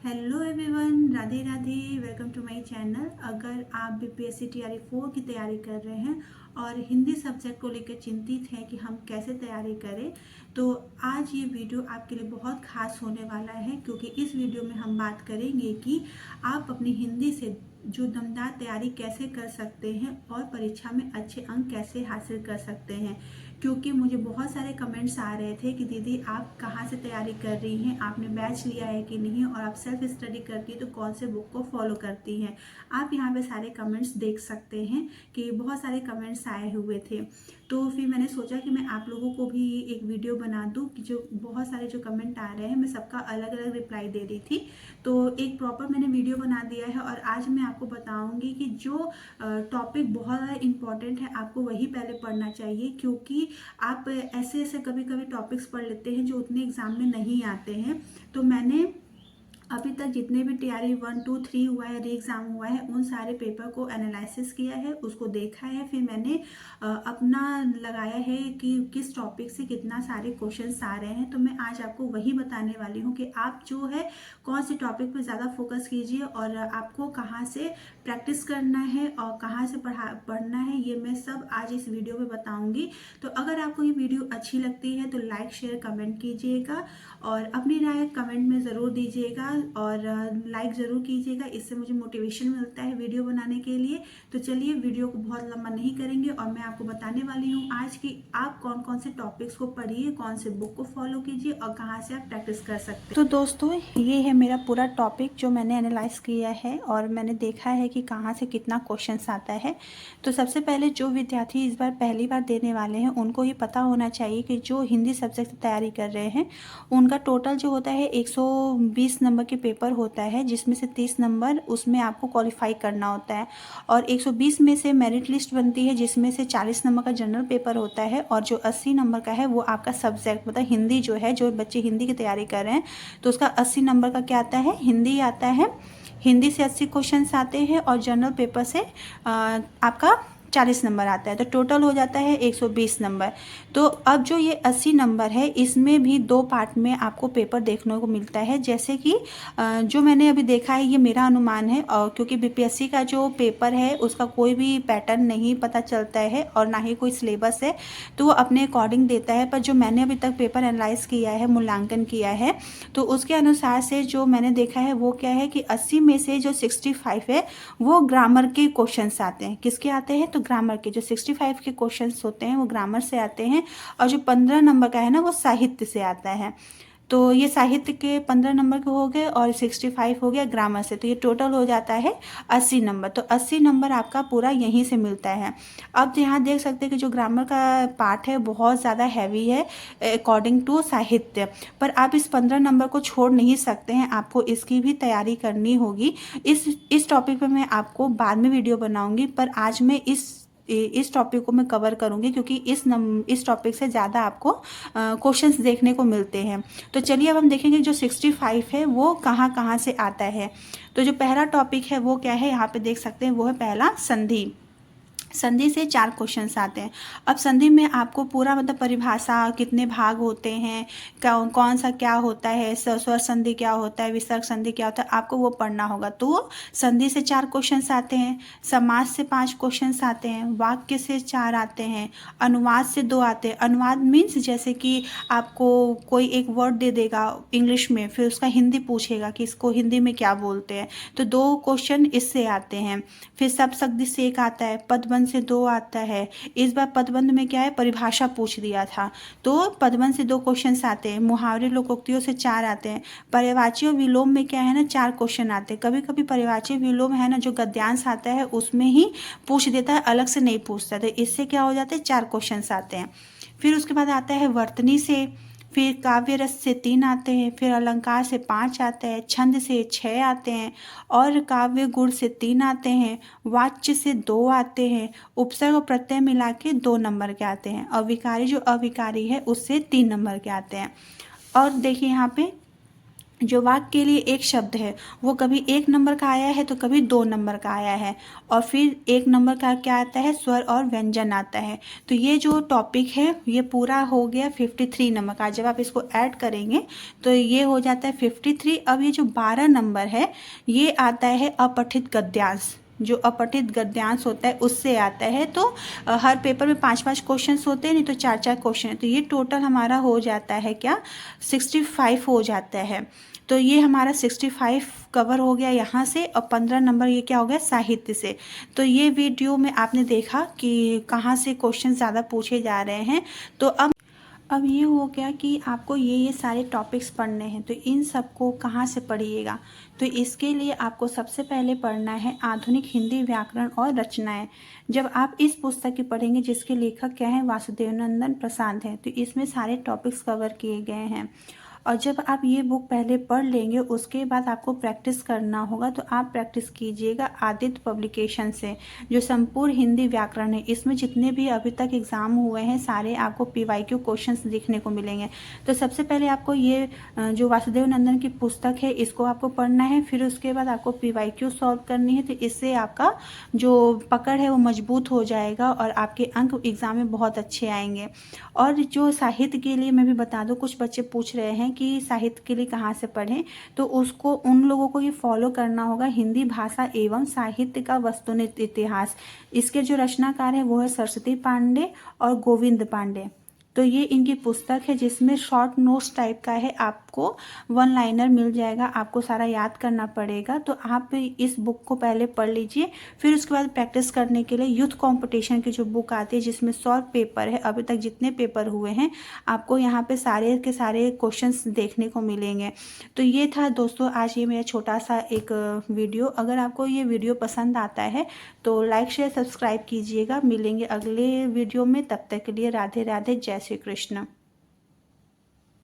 Hello everyone, Radhe Radhe. Welcome to my channel. अगर आप BPSC TRE 4 की तैयारी कर रहे हैं और हिंदी सब्जेक्ट को लेकर चिंतित हैं कि हम कैसे तैयारी करें, तो आज ये वीडियो आपके लिए बहुत खास होने वाला है, क्योंकि इस वीडियो में हम बात करेंगे कि आप अपनी हिंदी से जो दमदार तैयारी कैसे कर सकते हैं और परीक्षा में अच्छे अंक कैसे हासिल कर सकते हैं। क्योंकि मुझे बहुत सारे कमेंट्स आ रहे थे कि दीदी आप कहाँ से तैयारी कर रही हैं, आपने बैच लिया है कि नहीं, और आप सेल्फ स्टडी करती हैं तो कौन से बुक को फॉलो करती हैं। आप यहाँ पे सारे कमेंट्स देख सकते हैं कि बहुत सारे कमेंट्स आए हुए थे। तो फिर मैंने सोचा कि मैं आप लोगों को भी एक वीडियो बना दूँ कि जो बहुत सारे जो कमेंट आ रहे हैं मैं सबका अलग अलग रिप्लाई दे रही थी। तो एक प्रॉपर मैंने वीडियो बना दिया है और आज मैं आपको बताऊंगी कि जो टॉपिक बहुत ज़्यादा इम्पॉर्टेंट है आपको वही पहले पढ़ना चाहिए, क्योंकि आप ऐसे ऐसे कभी कभी टॉपिक्स पढ़ लेते हैं जो उतने एग्जाम में नहीं आते हैं। तो मैंने अभी तक जितने भी टीआरई 1, 2, 3 हुआ है, री एग्ज़ाम हुआ है, उन सारे पेपर को एनालिसिस किया है, उसको देखा है। फिर मैंने अपना लगाया है कि किस टॉपिक से कितना सारे क्वेश्चंस आ रहे हैं। तो मैं आज आपको वही बताने वाली हूँ कि आप जो है कौन से टॉपिक पर ज़्यादा फोकस कीजिए और आपको कहाँ से प्रैक्टिस करना है और कहाँ से पढ़ना है, ये मैं सब आज इस वीडियो में बताऊँगी। तो अगर आपको ये वीडियो अच्छी लगती है तो लाइक शेयर कमेंट कीजिएगा और अपनी राय कमेंट में ज़रूर दीजिएगा और लाइक ज़रूर कीजिएगा। इससे मुझे मोटिवेशन मिलता है वीडियो बनाने के लिए। तो चलिए वीडियो को बहुत लंबा नहीं करेंगे और मैं आपको बताने वाली हूँ आज कि आप कौन कौन से टॉपिक्स को पढ़िए, कौन से बुक को फॉलो कीजिए और कहाँ से आप प्रैक्टिस कर सकते हैं। तो दोस्तों, ये है मेरा पूरा टॉपिक जो मैंने एनालाइज किया है और मैंने देखा है कि कहाँ से कितना क्वेश्चन आता है। तो सबसे पहले जो विद्यार्थी इस बार पहली बार देने वाले हैं उनको ये पता होना चाहिए कि जो हिंदी सब्जेक्ट से तैयारी कर रहे हैं उनका टोटल जो होता है 120 नंबर के पेपर होता है, जिसमें से 30 नंबर उसमें आपको क्वालिफाई करना होता है और 120 में से मेरिट लिस्ट बनती है, जिसमें से 40 नंबर का जनरल पेपर होता है और जो 80 नंबर का है वो आपका सब्जेक्ट मतलब हिंदी जो है, जो बच्चे हिंदी की तैयारी कर रहे हैं तो उसका 80 नंबर का क्या आता है, हिंदी आता है। हिंदी से 80 क्वेश्चन आते हैं और जनरल पेपर से आपका 40 नंबर आता है, तो टोटल हो जाता है 120 नंबर। तो अब जो ये 80 नंबर है इसमें भी दो पार्ट में आपको पेपर देखने को मिलता है। जैसे कि जो मैंने अभी देखा है, ये मेरा अनुमान है और क्योंकि बीपीएससी का जो पेपर है उसका कोई भी पैटर्न नहीं पता चलता है और ना ही कोई सिलेबस है, तो वो अपने अकॉर्डिंग देता है। पर जो मैंने अभी तक पेपर एनालाइज किया है, मूल्यांकन किया है, तो उसके अनुसार से जो मैंने देखा है वो क्या है कि 80 में से जो 65 है वो ग्रामर के क्वेश्चंस आते हैं। किसके आते हैं? तो ग्रामर के जो 65 के क्वेश्चंस होते हैं वो ग्रामर से आते हैं और जो 15 नंबर का है ना वो साहित्य से आता है। तो ये साहित्य के 15 नंबर के हो गए और 65 हो गया ग्रामर से, तो ये टोटल हो जाता है 80 नंबर। तो 80 नंबर आपका पूरा यहीं से मिलता है। अब यहाँ देख सकते हैं कि जो ग्रामर का पार्ट है बहुत ज़्यादा हैवी है अकॉर्डिंग टू साहित्य, पर आप इस 15 नंबर को छोड़ नहीं सकते हैं, आपको इसकी भी तैयारी करनी होगी। इस टॉपिक पे मैं आपको बाद में वीडियो बनाऊंगी, पर आज मैं इस टॉपिक को मैं कवर करूंगी क्योंकि इस टॉपिक से ज़्यादा आपको क्वेश्चंस देखने को मिलते हैं। तो चलिए अब हम देखेंगे जो 65 है वो कहाँ कहाँ से आता है। तो जो पहला टॉपिक है वो क्या है, यहाँ पे देख सकते हैं, वो है पहला संधि। संधि से 4 क्वेश्चंस आते हैं। अब संधि में आपको पूरा मतलब परिभाषा, कितने भाग होते हैं, कौन सा क्या होता है, स्वर संधि क्या होता है, विसर्ग संधि क्या होता है, आपको वो पढ़ना होगा। तो संधि से 4 क्वेश्चंस आते हैं, समास से 5 क्वेश्चंस आते हैं, वाक्य से 4 आते हैं, अनुवाद से 2 आते हैं। अनुवाद मीन्स जैसे कि आपको कोई एक वर्ड दे देगा इंग्लिश में, फिर उसका हिंदी पूछेगा कि इसको हिंदी में क्या बोलते हैं, तो 2 क्वेश्चन इससे आते हैं। फिर शब्द से 1 आता है, पदबंध से 2 आता है। इस बार पदबंध में क्या है, परिभाषा पूछ दिया था, तो पदबंध से 2 क्वेश्चंस आते हैं। मुहावरे लोकोक्तियों से 4 आते हैं। पर्यायवाची और विलोम में क्या है ना, 4 क्वेश्चन आते हैं। कभी कभी पर्यायवाची विलोम है ना, जो गद्यांश आता है उसमें ही पूछ देता है, अलग से नहीं पूछता, तो इससे क्या हो जाता है, 4 क्वेश्चंस आते हैं। फिर उसके बाद आता है वर्तनी से, फिर काव्य रस से 3 आते हैं, फिर अलंकार से 5 आते हैं, छंद से 6 आते हैं और काव्य गुण से 3 आते हैं, वाच्य से 2 आते हैं, उपसर्ग और प्रत्यय मिला के 2 नंबर के आते हैं और विकारी जो अविकारी है उससे 3 नंबर के आते हैं। और देखिए यहाँ पे जो वाक्य के लिए एक शब्द है वो कभी 1 नंबर का आया है तो कभी 2 नंबर का आया है, और फिर 1 नंबर का क्या आता है, स्वर और व्यंजन आता है। तो ये जो टॉपिक है ये पूरा हो गया 53 नंबर का। जब आप इसको ऐड करेंगे तो ये हो जाता है 53। अब ये जो 12 नंबर है ये आता है अपठित गद्यांश। जो अपठित गद्यांश होता है उससे आता है। तो हर पेपर में 5-5 क्वेश्चंस होते हैं, नहीं तो 4-4 क्वेश्चन है। तो ये टोटल हमारा हो जाता है क्या, 65 हो जाता है। तो ये हमारा 65 कवर हो गया यहाँ से, और 15 नंबर ये क्या हो गया, साहित्य से। तो ये वीडियो में आपने देखा कि कहाँ से क्वेश्चन ज़्यादा पूछे जा रहे हैं। तो अब ये हो गया कि आपको ये सारे टॉपिक्स पढ़ने हैं, तो इन सबको कहाँ से पढ़िएगा। तो इसके लिए आपको सबसे पहले पढ़ना है आधुनिक हिंदी व्याकरण और रचनाएं। जब आप इस पुस्तक की पढ़ेंगे, जिसके लेखक क्या हैं, वासुदेवानंद प्रसाद हैं, तो इसमें सारे टॉपिक्स कवर किए गए हैं। और जब आप ये बुक पहले पढ़ लेंगे उसके बाद आपको प्रैक्टिस करना होगा। तो आप प्रैक्टिस कीजिएगा आदित्य पब्लिकेशन से, जो संपूर्ण हिंदी व्याकरण है। इसमें जितने भी अभी तक एग्ज़ाम हुए हैं सारे आपको PYQ क्वेश्चंस देखने को मिलेंगे। तो सबसे पहले आपको ये जो वासुदेव नंदन की पुस्तक है इसको आपको पढ़ना है, फिर उसके बाद आपको PYQ सॉल्व करनी है। तो इससे आपका जो पकड़ है वो मजबूत हो जाएगा और आपके अंक एग्ज़ाम में बहुत अच्छे आएंगे। और जो साहित्य के लिए मैं भी बता दूं, कुछ बच्चे पूछ रहे हैं कि साहित्य के लिए कहाँ से पढ़ें, तो उसको उन लोगों को ये फॉलो करना होगा, हिंदी भाषा एवं साहित्य का वस्तुनिष्ठ इतिहास। इसके जो रचनाकार है वो है सरस्वती पांडे और गोविंद पांडे। तो ये इनकी पुस्तक है जिसमें शॉर्ट नोट्स टाइप का है, आपको 1 लाइनर मिल जाएगा, आपको सारा याद करना पड़ेगा। तो आप इस बुक को पहले पढ़ लीजिए, फिर उसके बाद प्रैक्टिस करने के लिए यूथ कंपटीशन की जो बुक आती है जिसमें 100 पेपर है, अभी तक जितने पेपर हुए हैं आपको यहाँ पे सारे के सारे क्वेश्चंस देखने को मिलेंगे। तो ये था दोस्तों आज ये मेरा छोटा सा एक वीडियो। अगर आपको ये वीडियो पसंद आता है तो लाइक शेयर सब्सक्राइब कीजिएगा। मिलेंगे अगले वीडियो में, तब तक के लिए राधे राधे, जय श्री कृष्ण।